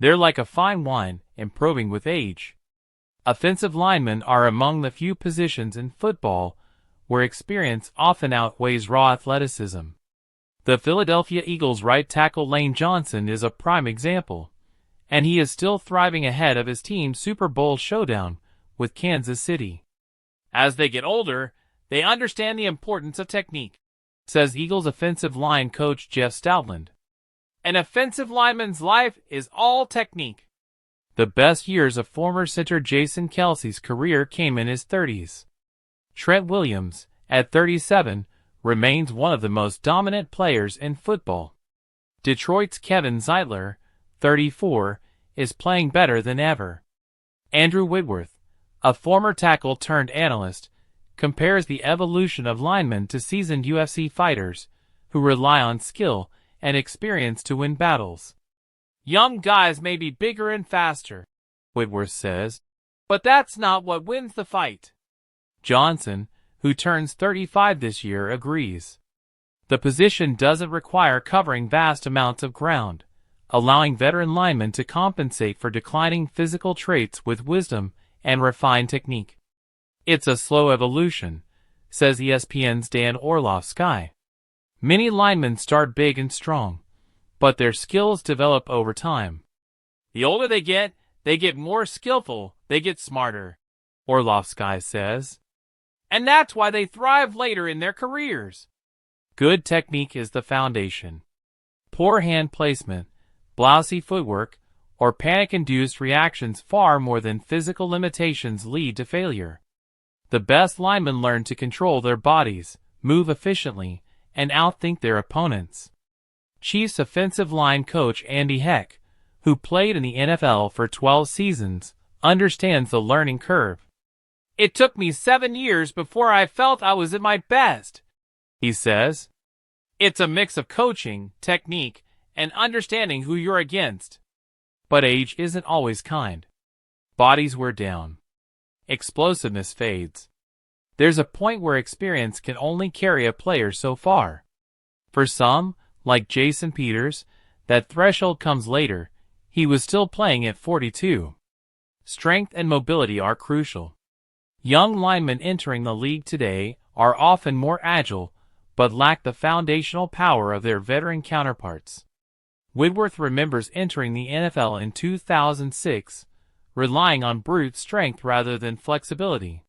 They're like a fine wine, improving with age. Offensive linemen are among the few positions in football where experience often outweighs raw athleticism. The Philadelphia Eagles right tackle Lane Johnson is a prime example, and he is still thriving ahead of his team's Super Bowl showdown with Kansas City. As they get older, they understand the importance of technique, says Eagles offensive line coach Jeff Stoutland. An offensive lineman's life is all technique. The best years of former center Jason Kelce's career came in his 30s. Trent Williams, at 37, remains one of the most dominant players in football. Detroit's Kevin Zeitler, 34, is playing better than ever. Andrew Whitworth, a former tackle turned analyst, compares the evolution of linemen to seasoned UFC fighters who rely on skill and experience to win battles. Young guys may be bigger and faster, Whitworth says, but that's not what wins the fight. Johnson, who turns 35 this year, agrees. The position doesn't require covering vast amounts of ground, allowing veteran linemen to compensate for declining physical traits with wisdom and refined technique. It's a slow evolution, says ESPN's Dan Orlovsky. Many linemen start big and strong, but their skills develop over time. The older they get more skillful, they get smarter, Orlovsky says. And that's why they thrive later in their careers. Good technique is the foundation. Poor hand placement, blousy footwork, or panic-induced reactions far more than physical limitations lead to failure. The best linemen learn to control their bodies, move efficiently, and outthink their opponents. Chiefs offensive line coach Andy Heck, who played in the NFL for 12 seasons, understands the learning curve. It took me 7 years before I felt I was at my best, he says. It's a mix of coaching, technique, and understanding who you're against. But age isn't always kind. Bodies wear down. Explosiveness fades. There's a point where experience can only carry a player so far. For some, like Jason Peters, that threshold comes later. He was still playing at 42. Strength and mobility are crucial. Young linemen entering the league today are often more agile, but lack the foundational power of their veteran counterparts. Whitworth remembers entering the NFL in 2006, relying on brute strength rather than flexibility.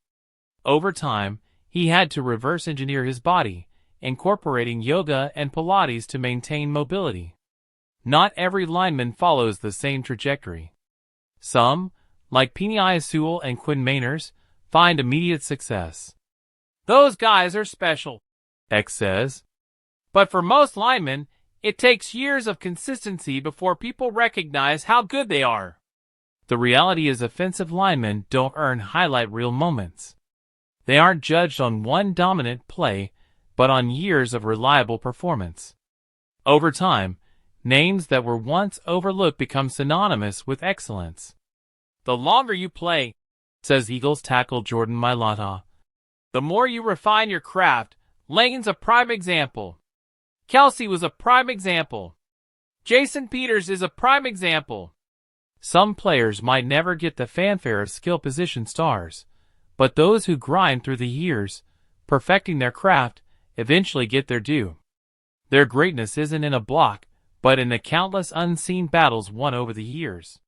Over time, he had to reverse engineer his body, incorporating yoga and Pilates to maintain mobility. Not every lineman follows the same trajectory. Some, like Penei, Sewell, and Quinn Meinerz, find immediate success. Those guys are special, X says. But for most linemen, it takes years of consistency before people recognize how good they are. The reality is offensive linemen don't earn highlight reel moments. They aren't judged on one dominant play, but on years of reliable performance. Over time, names that were once overlooked become synonymous with excellence. The longer you play, says Eagles tackle Jordan Mailata, the more you refine your craft. Lane's a prime example. Kelce was a prime example. Jason Peters is a prime example. Some players might never get the fanfare of skill position stars, but those who grind through the years, perfecting their craft, eventually get their due. Their greatness isn't in a block, but in the countless unseen battles won over the years.